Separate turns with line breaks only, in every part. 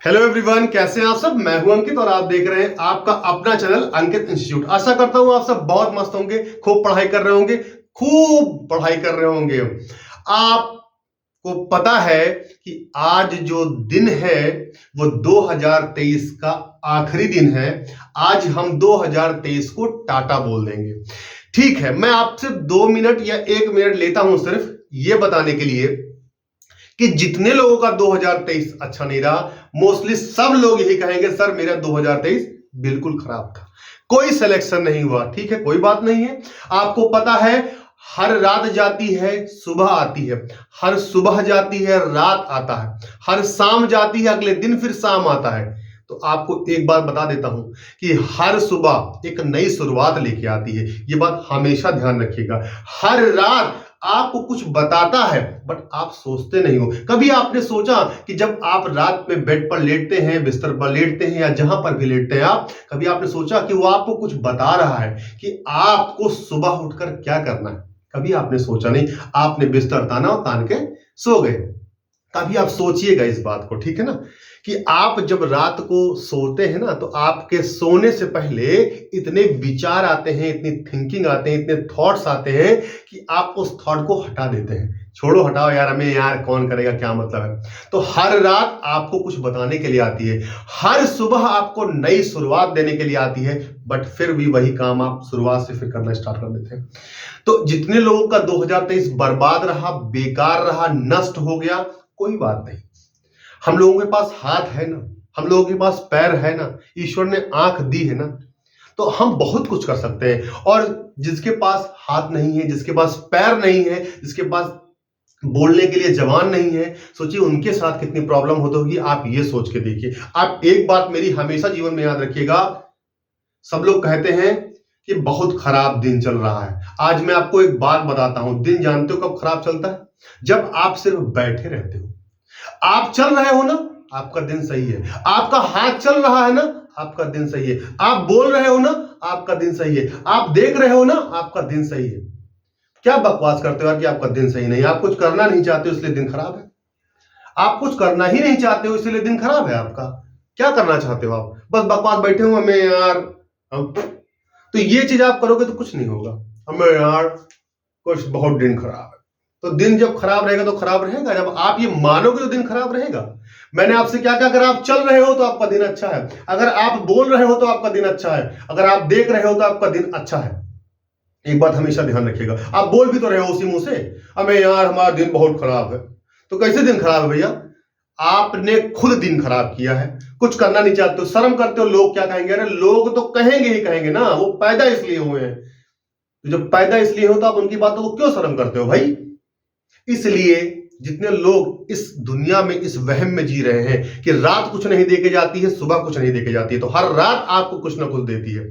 Hello everyone, कैसे हैं आप सब। मैं हूं अंकित और आप देख रहे हैं आपका अपना चैनल अंकित इंस्टीट्यूट। आशा करता हूं आप सब बहुत मस्त होंगे, खूब पढ़ाई कर रहे होंगे, खूब पढ़ाई कर रहे होंगे। आपको पता है कि आज जो दिन है वो 2023 का आखिरी दिन है। आज हम 2023 को टाटा बोल देंगे। ठीक है, मैं आपसे 2 मिनट या 1 मिनट लेता हूं सिर्फ ये बताने के लिए कि जितने लोगों का 2023 अच्छा नहीं रहा, मोस्टली सब लोग यही कहेंगे सर मेरा 2023 बिल्कुल खराब था, कोई सिलेक्शन नहीं हुआ। ठीक है, कोई बात नहीं है। आपको पता है हर रात जाती है सुबह आती है, हर सुबह जाती है रात आता है, हर शाम जाती है अगले दिन फिर शाम आता है। तो आपको एक बात बता देता हूं कि हर सुबह एक नई शुरुआत लेके आती है। ये बात हमेशा ध्यान रखिएगा। हर रात आपको कुछ बताता है बट आप सोचते नहीं हो। कभी आपने सोचा कि जब आप रात में बेड पर लेटते हैं, बिस्तर पर लेटते हैं या जहां पर भी लेटते हैं आप, कभी आपने सोचा कि वो आपको कुछ बता रहा है कि आपको सुबह उठकर क्या करना है? कभी आपने सोचा नहीं। आपने बिस्तर ताना और तान के सो गए। कभी आप सोचिएगा इस बात को, ठीक है ना, कि आप जब रात को सोते हैं ना तो आपके सोने से पहले इतने विचार आते हैं, इतनी थिंकिंग आते हैं, इतने थॉट्स आते हैं कि आप उस थॉट को हटा देते हैं। छोड़ो, हटाओ यार, हमें यार कौन करेगा, क्या मतलब है। तो हर रात आपको कुछ बताने के लिए आती है, हर सुबह आपको नई शुरुआत देने के लिए आती है, बट फिर भी वही काम आप शुरुआत से फिर करना स्टार्ट कर देते हैं। तो जितने लोगों का 2023 बर्बाद रहा, बेकार रहा, नष्ट हो गया, कोई बात नहीं। हम लोगों के पास हाथ है ना, हम लोगों के पास पैर है ना, ईश्वर ने आंख दी है ना, तो हम बहुत कुछ कर सकते हैं। और जिसके पास हाथ नहीं है, जिसके पास पैर नहीं है, जिसके पास बोलने के लिए जबान नहीं है, सोचिए उनके साथ कितनी प्रॉब्लम होती होगी। आप ये सोच के देखिए। आप एक बात मेरी हमेशा जीवन में याद रखिएगा, सब लोग कहते हैं कि बहुत खराब दिन चल रहा है। आज मैं आपको एक बात बताता हूं, दिन जानते हो कब खराब चलता है? जब आप सिर्फ बैठे रहते हो। आप चल रहे हो ना, आपका दिन सही है। आपका हाथ चल रहा है ना, आपका दिन सही है। आप बोल रहे हो ना, आपका दिन सही है। आप देख रहे हो ना, आपका दिन सही है। क्या बकवास करते हो कि आपका दिन सही नहीं है? आप कुछ करना नहीं चाहते हो इसलिए दिन खराब है। आप कुछ करना ही नहीं चाहते हो इसलिए दिन खराब है आपका। क्या करना चाहते हो आप? बस बकवास बैठे हो, हमें यार तो ये चीज आप करोगे तो कुछ नहीं होगा। हमें यार कुछ बहुत दिन खराब है। तो दिन जब खराब रहेगा तो खराब रहेगा, जब आप ये मानोगे तो दिन खराब रहेगा। मैंने आपसे क्या कहा? अगर आप चल रहे हो तो आपका दिन अच्छा है, अगर आप बोल रहे हो तो आपका दिन अच्छा है, अगर आप देख रहे हो तो आपका दिन अच्छा है। एक बात हमेशा ध्यान रखिएगा। आप बोल भी तो रहे हो उसी मुंह से, हमें यार हमारा दिन बहुत खराब है। तो कैसे दिन खराब है भैया? आपने खुद दिन खराब किया है। कुछ करना नहीं चाहते हो, शर्म करते हो, लोग क्या कहेंगे? अरे लोग तो कहेंगे ही कहेंगे ना, वो पैदा इसलिए हुए हैं। तो जब पैदा इसलिए हो तो आप उनकी बातों को क्यों शर्म करते हो भाई? इसलिए जितने लोग इस दुनिया में इस वहम में जी रहे हैं कि रात कुछ नहीं देके जाती है, सुबह कुछ नहीं देके जाती है, तो हर रात आपको कुछ ना कुछ देती है,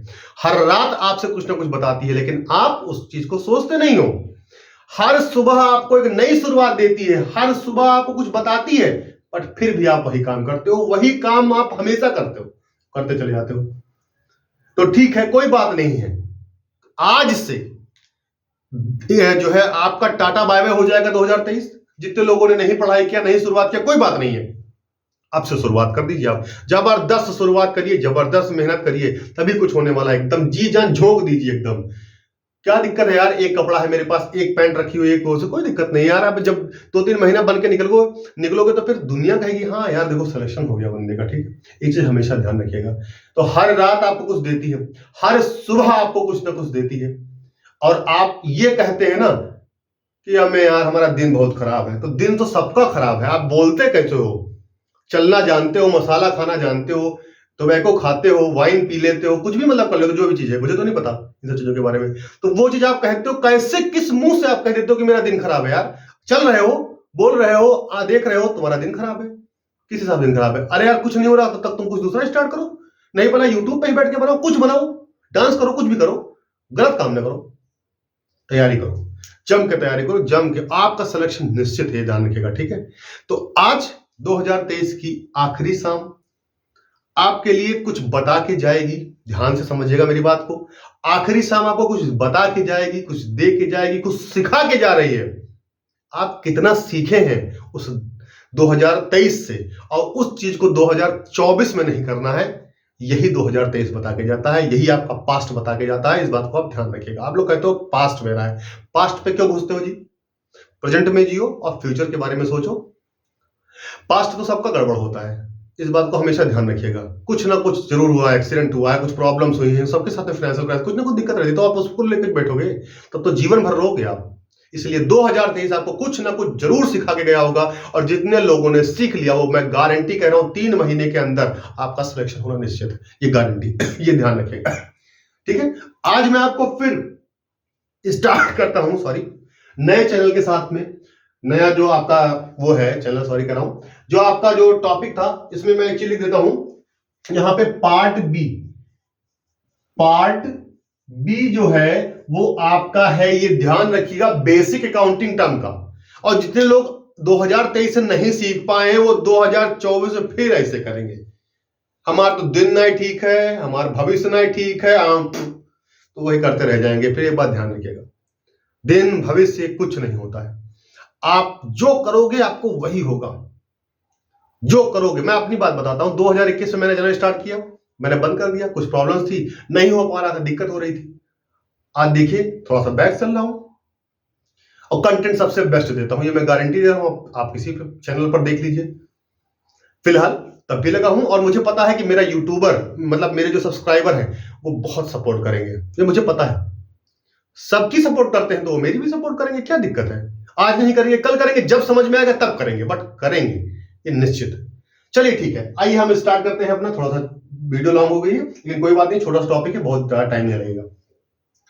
हर रात आपसे कुछ ना कुछ बताती है, लेकिन आप उस चीज को सोचते नहीं हो। हर सुबह आपको एक नई शुरुआत देती है, हर सुबह आपको कुछ बताती है, बट फिर भी आप वही काम करते हो, वही काम आप हमेशा करते हो, करते चले जाते हो। तो ठीक है, कोई बात नहीं है। आज से जो है आपका टाटा बाय बाय हो जाएगा 2023। जितने लोगों ने नहीं पढ़ाई किया, नहीं शुरुआत किया, कोई बात नहीं है। अब से शुरुआत कर दीजिए। आप जबरदस्त शुरुआत करिए, जबरदस्त मेहनत करिए, तभी कुछ होने वाला है। एकदम जी जान झोंक दीजिए एकदम। क्या दिक्कत है यार? एक कपड़ा है मेरे पास, एक पैंट रखी हुई है, कोई दिक्कत नहीं यार। अब जब 2-3 महीना बन के निकलोगे तो फिर दुनिया कहेगी हाँ यार देखो सिलेक्शन हो गया बंदे का। ठीक है, एक चीज हमेशा ध्यान रखिएगा। तो हर रात आपको कुछ देती है, हर सुबह आपको कुछ ना कुछ देती है, और आप ये कहते हैं ना कि हमें यार हमारा दिन बहुत खराब है। तो दिन तो सबका खराब है। आप बोलते कैसे हो? चलना जानते हो, मसाला खाना जानते हो, टोबैको खाते हो, वाइन पी लेते हो, कुछ भी मतलब कर लेते हो, जो भी चीज है, मुझे तो नहीं पता इन सब चीजों के बारे में। तो वो चीज आप कहते हो कैसे, किस मुंह से आप कह देते हो कि मेरा दिन खराब है? यार चल रहे हो, बोल रहे हो, देख रहे हो, तुम्हारा दिन खराब है। किस हिसाब से दिन खराब है? अरे यार कुछ नहीं हो रहा, तब तक तुम कुछ दूसरा स्टार्ट करो। नहीं बना यूट्यूब पे ही बैठ के बनाओ, कुछ बनाओ, डांस करो, कुछ भी करो, गलत काम ना करो। तैयारी करो, जम के तैयारी करो, जम के। आपका सिलेक्शन निश्चित है, ध्यान रखिएगा। ठीक है, तो आज 2023 की आखिरी शाम आपके लिए कुछ बता के जाएगी। ध्यान से समझिएगा मेरी बात को। आखिरी शाम आपको कुछ बता के जाएगी, कुछ दे के जाएगी, कुछ सिखा के जा रही है। आप कितना सीखे हैं उस 2023 से, और उस चीज को 2024 में नहीं करना है। यही 2023 बता के जाता है, यही आपका पास्ट बता के जाता है। इस बात को आप ध्यान रखिएगा। आप लोग कहते हो पास्ट में रहा है, पास्ट पे क्यों घुसते हो जी? प्रेजेंट में जियो और फ्यूचर के बारे में सोचो। पास्ट तो सबका गड़बड़ होता है, इस बात को हमेशा ध्यान रखिएगा। कुछ ना कुछ जरूर हुआ है, एक्सीडेंट हुआ है, कुछ प्रॉब्लम्स हुई हैं, सबके साथ में फाइनेंशियल क्राइसिस, कुछ ना कुछ दिक्कत रहती है, तो आप उसको लेकर बैठोगे तब तो जीवन भर रोगे आप। इसलिए 2023 आपको कुछ ना कुछ जरूर सिखा के गया होगा, और जितने लोगों ने सीख लिया वो मैं गारंटी कह रहा हूं 3 महीने के अंदर आपका सिलेक्शन होना निश्चित है, ये गारंटी ये ध्यान रखिएगा। ठीक है, आज मैं आपको फिर स्टार्ट करता हूं, सॉरी, नए चैनल के साथ में। नया जो आपका वो है चैनल, सॉरी कर रहा हूं, जो आपका जो टॉपिक था इसमें मैं एक्चुअली देता हूं यहां पे पार्ट बी जो है वो आपका है, ये ध्यान रखिएगा, बेसिक अकाउंटिंग टर्म का। और जितने लोग 2023 से नहीं सीख पाए हैं वो 2024 में फिर ऐसे करेंगे, हमारा तो दिन नहीं ठीक है, हमारा भविष्य नहीं ठीक है, तो वही करते रह जाएंगे। फिर एक बात ध्यान रखिएगा, दिन भविष्य कुछ नहीं होता है, आप जो करोगे आपको वही होगा, जो करोगे। मैं अपनी बात बताता हूं, 2021 में मैंने चैनल स्टार्ट किया, मैंने बंद कर दिया, कुछ प्रॉब्लम्स थी, नहीं हो पा रहा था, दिक्कत हो रही थी। आज देखिए थोड़ा सा बैक चल रहा हूं और कंटेंट सबसे बेस्ट देता हूं, ये मैं गारंटी दे रहा हूं। आप किसी चैनल पर देख लीजिए, फिलहाल तब भी लगा हूं, और मुझे पता है कि मेरा यूट्यूबर मतलब मेरे जो सब्सक्राइबर हैं वो बहुत सपोर्ट करेंगे, ये मुझे पता है। सबकी सपोर्ट करते हैं तो वो मेरी भी सपोर्ट करेंगे, क्या दिक्कत है? आज नहीं करेंगे कल करेंगे, जब समझ में आएगा तब करेंगे, बट करेंगे ये निश्चित। चलिए ठीक है, आइए हम स्टार्ट करते हैं अपना। थोड़ा सा वीडियो लॉन्ग हो गई है लेकिन कोई बात नहीं, छोटा सा टॉपिक है, बहुत ज्यादा टाइम नहीं लगेगा।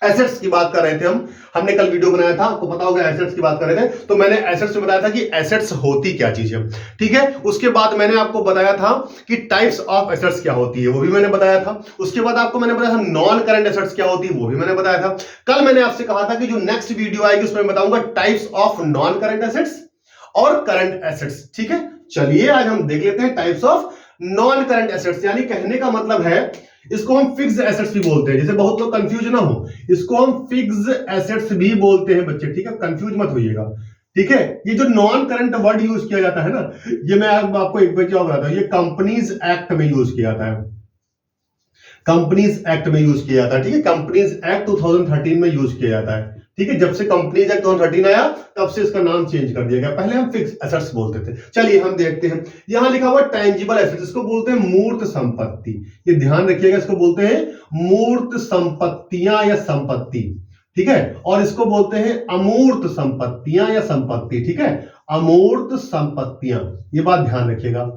एसेट्स की बात कर रहे थे हमने कल वीडियो बनाया था, आपको पता होगा एसेट्स की बात कर रहे थे, तो मैंने एसेट्स में बताया था कि एसेट्स होती क्या चीज है। ठीक है, उसके बाद मैंने आपको बताया था कि टाइप्स ऑफ एसेट्स क्या होती है, वो भी मैंने बताया था। उसके बाद आपको मैंने बताया था नॉन करंट एसेट्स क्या होती है, वो भी मैंने बताया था। कल मैंने आपसे कहा था कि जो नेक्स्ट वीडियो आएगी उसमें बताऊंगा types of non current assets और करंट एसेट्स। ठीक है, चलिए आज हम देख लेते हैं types of non current assets. यानी कहने का मतलब है, इसको हम फिक्स्ड एसेट्स भी बोलते हैं, जैसे बहुत लोग कंफ्यूज ना हो, इसको हम फिक्स्ड एसेट्स भी बोलते हैं बच्चे। ठीक है, कंफ्यूज मत होइएगा। ठीक है, ये जो नॉन करंट वर्ड यूज किया जाता है ना, ये मैं आपको एक बार बताता हूं, ये कंपनीज एक्ट में यूज किया जाता है, कंपनीज एक्ट में यूज किया जाता है। ठीक है, कंपनीज एक्ट 2013 में यूज किया जाता है। ठीक है, जब से कंपनीज एक्ट 2013 आया तब से इसका नाम चेंज कर दिया गया, पहले हम फिक्स एसेट्स बोलते थे। चलिए हम देखते हैं, यहां लिखा हुआ टेंजिबल एसेट्स, इसको बोलते हैं मूर्त संपत्ति। ये ध्यान रखिएगा, इसको बोलते हैं मूर्त संपत्तियां या संपत्ति। ठीक है, और इसको बोलते हैं अमूर्त संपत्तियां या संपत्ति। ठीक है, अमूर्त संपत्तियां, ये बात ध्यान रखिएगा,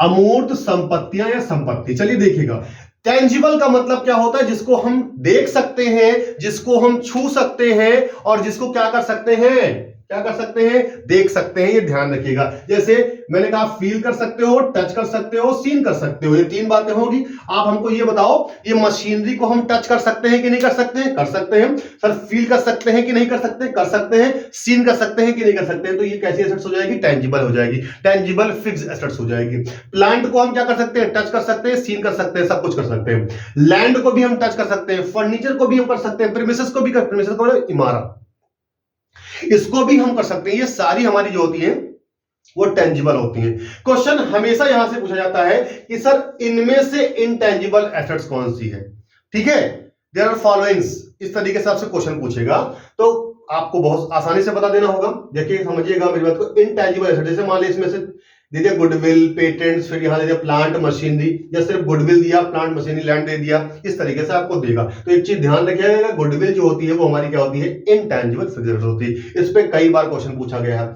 अमूर्त संपत्तियां या संपत्ति। चलिए देखिएगा, टेंजिबल का मतलब क्या होता है, जिसको हम देख सकते हैं, जिसको हम छू सकते हैं, और जिसको क्या कर सकते हैं, क्या कर सकते हैं, देख सकते हैं। ये ध्यान रखिएगा, जैसे मैंने कहा फील कर सकते हो, टच कर सकते हो, सीन कर सकते हो, ये 3 बातें होगी। आप हमको ये बताओ, ये मशीनरी को हम टच कर सकते हैं कि नहीं कर सकते हैं? कर सकते हैं। सर फील कर सकते हैं कि नहीं कर सकते? कर सकते हैं। सीन कर सकते हैं कि नहीं कर सकते हैं? तो ये कैसी एसेट्स हो जाएगी? टेंजिबल हो जाएगी, टेंजिबल फिक्स्ड एसेट्स हो जाएगी। प्लांट को हम क्या कर सकते हैं? टच कर सकते हैं, सीन कर सकते हैं, सब कुछ कर सकते हैं। लैंड को भी हम टच कर सकते हैं, फर्नीचर को भी हम कर सकते हैं, प्रीमिसेस को भी कर, प्रीमिसेस को इमारत, इसको भी हम कर सकते हैं। ये सारी हमारी जो होती है वो टेंजिबल होती हैं। क्वेश्चन हमेशा यहां से पूछा जाता है कि सर इनमें से इनटेंजिबल एसेट्स कौन सी है? ठीक है, देयर आर फॉलोइंग्स, इस तरीके से आपसे क्वेश्चन पूछेगा तो आपको बहुत आसानी से बता देना होगा। देखिए समझिएगा मेरी बात को, इनटेंजिबल एसेट जैसे मान लीजिए इसमें से दे दिया गुडविल, पेटेंट्स, फिर यहां दे दिया प्लांट मशीनरी, या सिर्फ गुडविल दिया, प्लांट मशीनरी, लैंड दे दिया, इस तरीके से आपको देगा। तो एक चीज ध्यान रखिएगा, गुडविल जो होती है वो हमारी क्या होती है? इनटेंजिबल फिक्स्ड होती है। इस पे कई बार क्वेश्चन पूछा गया है,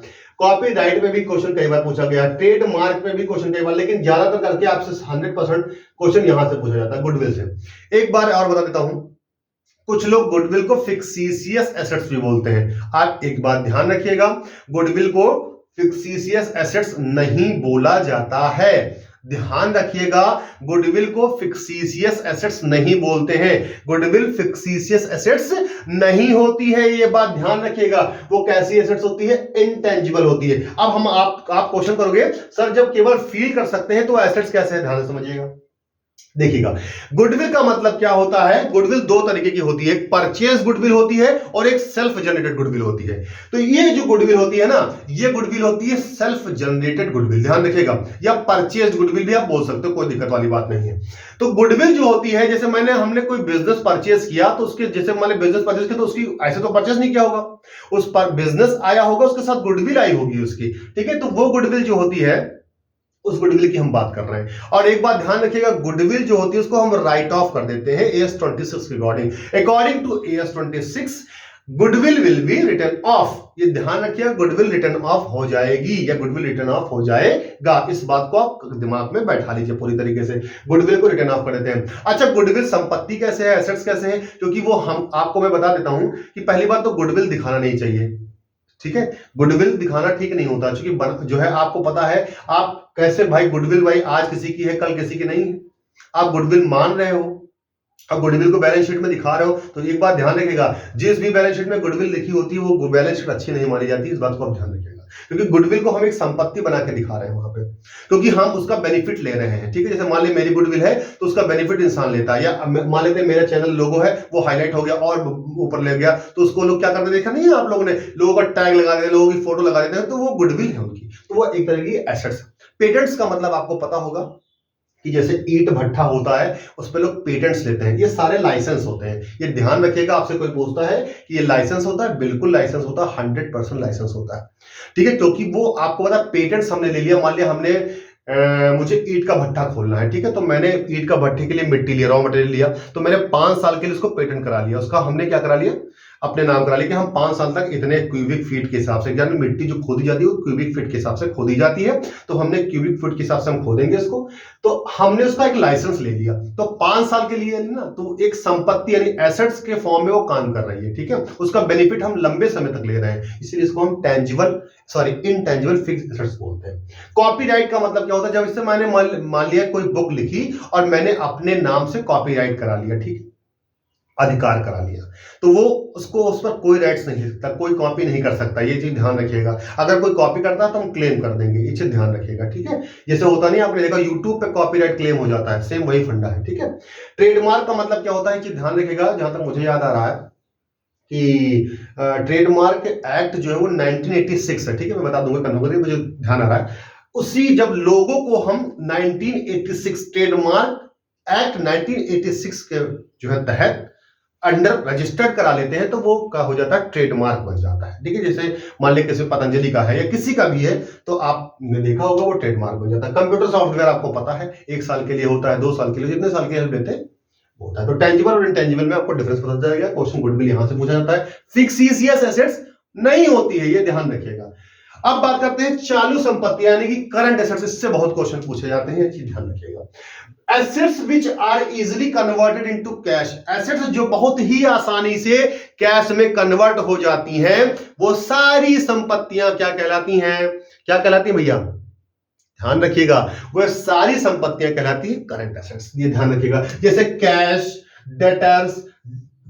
कॉपीराइट में भी क्वेश्चन कई बार पूछा गया, ट्रेडमार्क में भी क्वेश्चन कई बार, लेकिन ज्यादातर करके आपसे 100% क्वेश्चन यहां से पूछा जाता है गुडविल से। एक बार और बता देता हूं, कुछ लोग गुडविल को फिक्सिशियस एसेट्स भी बोलते हैं। आप एक बात ध्यान रखिएगा, गुडविल को फिक्सिशियस एसेट्स नहीं बोला जाता है, ध्यान रखिएगा, गुडविल को फिक्सिशियस एसेट्स नहीं बोलते हैं, गुडविल फिक्सिशियस एसेट्स नहीं होती है, ये बात ध्यान रखिएगा। वो कैसी एसेट्स होती है? इनटेंजिबल होती है। अब हम आप क्वेश्चन करोगे सर जब केवल फील कर सकते हैं तो एसेट्स कैसे है? ध्यान से समझिएगा, देखिएगा, गुडविल का मतलब क्या होता है? गुडविल दो तरीके की होती है, एक परचेज गुडविल होती है और एक सेल्फ जनरेटेड गुडविल होती है। तो ये जो गुडविल होती है ना, ये गुडविल होती है सेल्फ जनरेटेड गुडविल, ध्यान रखिएगा, या परचेज गुडविल भी आप बोल सकते हो, कोई दिक्कत वाली बात नहीं है। तो गुडविल जो होती है, जैसे हमने कोई बिजनेस परचेज किया, तो उसके जैसे मैंने बिजनेस परचेज किया तो उसकी ऐसे तो परचेज नहीं किया होगा, उस पर बिजनेस आया होगा, उसके साथ गुडविल आई होगी उसकी, ठीक है। तो वो गुडविल जो होती है, उस गुडविल की हम बात कर रहे हैं। और एक बात ध्यान रखिएगा, गुडविल जो होती है उसको हम राइट ऑफ कर देते हैं AS26 के according to AS26 goodwill will be written off. ये ध्यान रखिएगा, गुडविल रिटर्न ऑफ हो जाएगी या गुडविल रिटर्न ऑफ हो जाएगा, इस बात को आप दिमाग में बैठा लीजिए पूरी तरीके से। गुडविल को रिटर्न ऑफ कर देते हैं। अच्छा, गुडविल संपत्ति कैसे है, एसेट्स कैसे है? क्योंकि वो हम आपको मैं बता देता हूं कि पहली बात तो गुडविल दिखाना नहीं चाहिए, ठीक है। गुडविल दिखाना ठीक नहीं होता, क्योंकि जो है आपको पता है, आप कैसे भाई गुडविल भाई आज किसी की है कल किसी की नहीं है, आप गुडविल मान रहे हो, अब गुडविल को बैलेंस शीट में दिखा रहे हो, तो एक बात ध्यान रखिएगा, जिस भी बैलेंस शीट में गुडविल लिखी होती है वो बैलेंस शीट अच्छी नहीं मानी जाती, इस बात को आप ध्यान रखिएगा। क्योंकि गुडविल को हम एक संपत्ति बना के दिखा रहे हैं वहां पे, क्योंकि हम उसका बेनिफिट ले रहे हैं, ठीक है। जैसे मान ली मेरी गुडविल है तो उसका बेनिफिट इंसान लेता है, या मान लेते मेरा चैनल लोगो है वो हाईलाइट हो गया और ऊपर ले गया, तो उसको लोग क्या करते देखा नहीं है आप लोगों ने, लोगों का टैग लगा देते, लोगों की फोटो लगा देते हैं, तो वो गुडविल है उनकी, तो वो एक तरह की एसेट्स। पेटेंट्स का मतलब आपको पता होगा कि जैसे ईंट भट्ठा होता है उस पर लोग पेटेंट्स लेते हैं, ये सारे लाइसेंस होते हैं। ये ध्यान रखिएगा, आपसे कोई पूछता है कि ये लाइसेंस होता है, बिल्कुल लाइसेंस होता है, 100% लाइसेंस होता है, ठीक है। क्योंकि वो आपको पता है, पेटेंट्स हमने ले लिया, मान लिया हमने मुझे ईंट का भट्ठा खोलना है, ठीक है, तो मैंने ईंट का भट्टे के लिए मिट्टी लिया, रॉ मटेरियल लिया, तो मैंने 5 साल के लिए उसको पेटेंट करा लिया, उसका हमने क्या करा लिया, अपने नाम करा लिया कि हम 5 साल तक इतने क्यूबिक फीट के हिसाब से, यानी मिट्टी जो खोदी जाती है वो क्यूबिक फीट के हिसाब से खोदी जाती है, तो हमने क्यूबिक फीट के हिसाब से हम खोदेंगे इसको, तो हमने उसका एक लाइसेंस ले लिया, तो 5 साल के लिए ना, तो एक संपत्ति यानी एसेट्स के फॉर्म में वो काम कर रही है, ठीक है। उसका बेनिफिट हम लंबे समय तक ले रहे हैं, इसीलिए इसको हम इंटेंजिबल फिक्स्ड एसेट्स बोलते हैं। कॉपीराइट का मतलब क्या होता है? जब इससे मैंने मान लिया कोई बुक लिखी और मैंने अपने नाम से कॉपीराइट करा लिया, ठीक है, अधिकार करा लिया, तो वो उसको उस पर कोई राइट्स नहीं ले सकता, कोई कॉपी नहीं कर सकता, ये चीज ध्यान रखिएगा। अगर कोई कॉपी करता है तो हम क्लेम कर देंगे, ये चीज ध्यान रखिएगा, ठीक है। जैसे होता नहीं, आपने देखा यूट्यूब पे कॉपीराइट क्लेम हो जाता है, सेम वही फंडा है, ठीक है। ट्रेडमार्क का मतलब क्या होता है, कि ध्यान रखिएगा, जहां तक मुझे याद आ रहा है कि ट्रेडमार्क एक्ट जो है वो 1986 है, ठीक है, मैं बता दूंगा कन्वर्ट, मुझे ध्यान आ रहा है, उसी जब लोगों को हम 1986 ट्रेडमार्क एक्ट 1986 के जो है तहत अंडर रजिस्टर्ड करा लेते हैं, तो वो क्या हो जाता है, ट्रेडमार्क बन जाता है, ठीक है। जैसे मान लीजिए किसी पतंजलि का है या किसी का भी है, तो आपने देखा होगा वो ट्रेडमार्क बन जाता है। कंप्यूटर सॉफ्टवेयर आपको पता है 1 साल के लिए होता है, 2 साल के लिए, जितने साल के हेल्प लेते हैं होता है। तो टेंजिबल और इंटेंजिबल में आपको डिफरेंस पता चलेगा। क्वेश्चन गुडविल यहां से पूछा जाता है, फिक्सिशियस एसेट्स नहीं होती है, ये ध्यान रखिएगा। अब बात करते हैं चालू संपत्ति यानी कि करंट एसेट्स, इससे बहुत क्वेश्चन पूछे जाते हैं, ये चीज ध्यान रखिएगा। Assets which are easily converted into cash, assets जो बहुत ही आसानी से कैश में कन्वर्ट हो जाती हैं, वो सारी संपत्तियां क्या कहलाती हैं? क्या कहलाती हैं भैया? ध्यान रखिएगा, वह सारी संपत्तियां कहलाती है करंट एसेट्स, ये ध्यान रखिएगा। जैसे cash, debtors,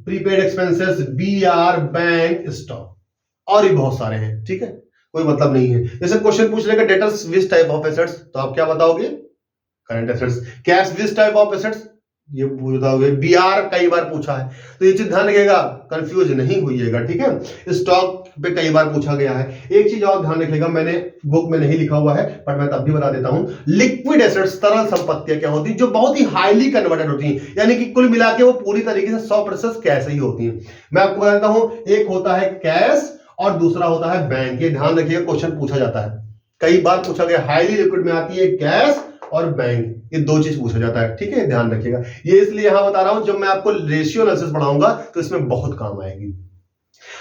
prepaid expenses, BR, bank, stock, और भी बहुत सारे हैं, ठीक है, कोई मतलब नहीं है। जैसे क्वेश्चन पूछ लेगा debtors which type of assets, तो आप क्या बताओगे? Current assets. Cash which type of assets, ये बताओगे। बीआर कई बार पूछा है, तो ये चीज ध्यान रखिएगा, कंफ्यूज नहीं होइएगा, ठीक है। स्टॉक पे कई बार पूछा गया है। एक चीज और ध्यान रखिएगा, मैंने बुक में नहीं लिखा हुआ है पर मैं तब भी बता देता हूं, लिक्विड एसेट्स तरल संपत्तियां क्या होती है, जो बहुत ही हाईली कन्वर्टेड होती है, यानी कि कुल मिला के वो पूरी तरीके से 100% कैश ही होती है। मैं आपको बताता हूं, एक होता है कैश और दूसरा होता है बैंक, ये ध्यान रखिएगा, क्वेश्चन पूछा जाता है, कई बार पूछा गया। हाईली लिक्विड में आती है कैश और बैंक, ये 2 चीज पूछा जाता है, ठीक है, ध्यान रखिएगा। ये इसलिए यहां बता रहा हूं, जब मैं आपको रेशियो एनालिसिस पढ़ाऊंगा तो इसमें बहुत काम आएगी।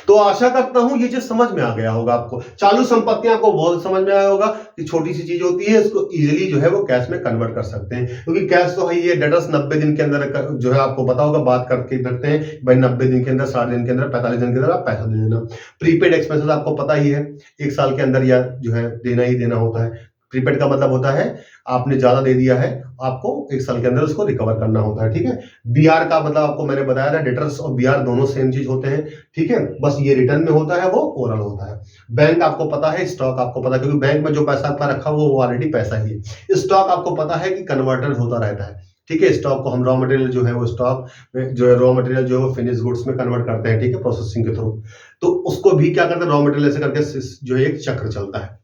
तो आशा करता हूं ये चीज समझ में आ गया होगा आपको। चालू संपत्तियां आपको बहुत समझ में आया होगा कि छोटी सी चीज होती है, इसको इजीली जो है वो कैश में कन्वर्ट कर सकते हैं, क्योंकि कैश तो है ये डेटर्स 90 दिन के अंदर जो है आपको पता होगा, बात करके रखते हैं भाई 90 दिन के अंदर, 60 दिन के अंदर, 45 दिन के अंदर आप पैसा दे देना। प्रीपेड एक्सपेंसेस आपको पता ही है, 1 साल के अंदर या जो है देना ही देना होता है। प्रीपेड का मतलब होता है आपने ज्यादा दे दिया है, आपको 1 साल के अंदर उसको रिकवर करना होता है, ठीक है। बीआर का मतलब आपको मैंने बताया था, डेटर्स और बीआर दोनों सेम चीज होते हैं, ठीक है, बस ये रिटर्न में होता है, वो ओरल होता है। बैंक आपको पता है, स्टॉक आपको पता है, क्योंकि बैंक में जो पैसा आपका रखा वो ऑलरेडी पैसा ही है। स्टॉक आपको पता है कि कन्वर्टर होता रहता है, ठीक है। स्टॉक को हम रॉ मटेरियल जो है वो स्टॉक में जो है रॉ मटेरियल जो है वो फिनिश गुड्स में कन्वर्ट करते हैं, ठीक है, प्रोसेसिंग के थ्रू। तो उसको भी क्या करते हैं, रॉ मटेरियल से करके जो है एक चक्र चलता है,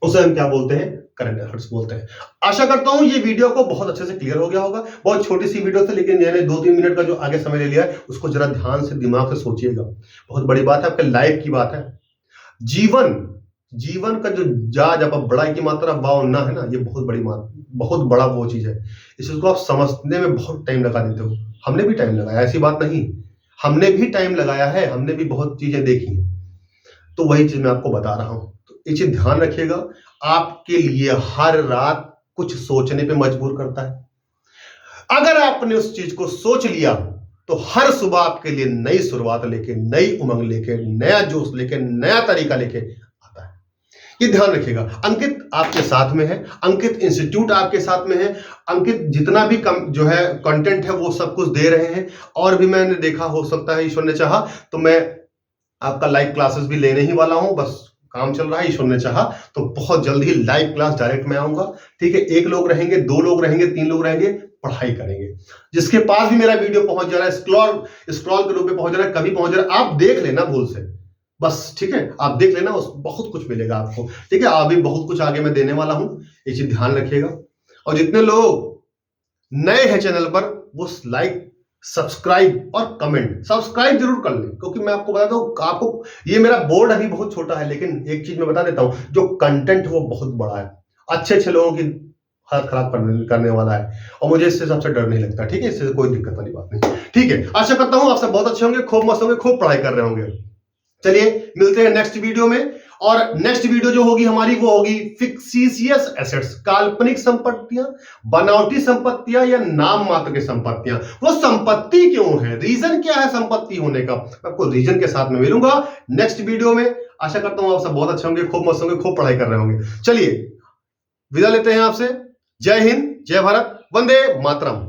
उसे हम क्या बोलते हैं, करंट अफेयर्स बोलते हैं। आशा करता हूं ये वीडियो को बहुत अच्छे से क्लियर हो गया होगा। बहुत छोटी सी वीडियो थी, लेकिन मैंने 2-3 मिनट का जो आगे समय ले लिया है उसको जरा ध्यान से दिमाग से सोचिएगा। बहुत बड़ी बात है, आपके लाइफ की बात है। जीवन का जो जाज आप बड़ाई की मात्रा वाव ना है ना, ये बहुत बड़ी बहुत बड़ा वो चीज है। इस चीज को आप समझने में बहुत टाइम लगा देते हो। हमने भी टाइम लगाया, ऐसी बात नहीं, हमने भी टाइम लगाया है, हमने भी बहुत चीजें देखी हैं। तो वही चीज मैं आपको बता रहा हूं। तो ये चीज ध्यान रखिएगा, आपके लिए हर रात कुछ सोचने पे मजबूर करता है। अगर आपने उस चीज को सोच लिया तो हर सुबह आपके लिए नई शुरुआत लेके, नई उमंग लेके, नया जोश लेके, नया तरीका लेके आता है। ये ध्यान रखिएगा। अंकित आपके साथ में है, अंकित इंस्टीट्यूट आपके साथ में है। अंकित जितना भी जो है कंटेंट है वो सब कुछ दे रहे हैं। और भी मैंने देखा, हो सकता है ईश्वर ने चाहा तो मैं आपका लाइव क्लासेस भी लेने ही वाला हूं। बस काम चल रहा है, ईश्वर ने चाहा तो बहुत जल्द ही लाइव क्लास डायरेक्ट में आऊंगा, ठीक है। 1 लोग रहेंगे, 2 लोग रहेंगे, 3 लोग रहेंगे, पढ़ाई करेंगे। जिसके पास भी मेरा वीडियो पहुंच जा रहा है, स्क्रॉल के रूप में पहुंच जा रहा है, कभी पहुंच जा रहा है, आप देख लेना भूल से, बस, ठीक है। आप देख लेना, उस बहुत कुछ मिलेगा आपको, ठीक है। अभी बहुत कुछ आगे मैं देने वाला हूं, ये चीज ध्यान रखिएगा। और जितने लोग नए हैं चैनल पर, वो लाइक, सब्सक्राइब और कमेंट, सब्सक्राइब जरूर कर लें, क्योंकि मैं आपको बताता हूं, आपको ये मेरा बोर्ड अभी बहुत छोटा है, लेकिन एक चीज मैं बता देता हूं, जो कंटेंट वो बहुत बड़ा है, अच्छे लोगों की हालत खराब करने वाला है। और मुझे इससे सबसे डर नहीं लगता, ठीक है। इससे कोई दिक्कत वाली बात नहीं, ठीक है। आशा करता हूं आप सब बहुत अच्छे होंगे, खूब मस्त होंगे, खूब पढ़ाई कर रहे होंगे। चलिए मिलते हैं नेक्स्ट वीडियो में। और नेक्स्ट वीडियो जो होगी हमारी, वो होगी फिक्सिशियस एसेट्स, काल्पनिक संपत्तियां, बनावटी संपत्तियां या नाम मात्र की संपत्तियां। वो संपत्ति क्यों है, रीजन क्या है संपत्ति होने का, आपको रीजन के साथ में मिलूंगा नेक्स्ट वीडियो में। आशा करता हूं आप सब बहुत अच्छे होंगे, खूब मस्त होंगे, खूब पढ़ाई कर रहे होंगे। चलिए विदा लेते हैं आपसे। जय हिंद, जय भारत, वंदे मातरम।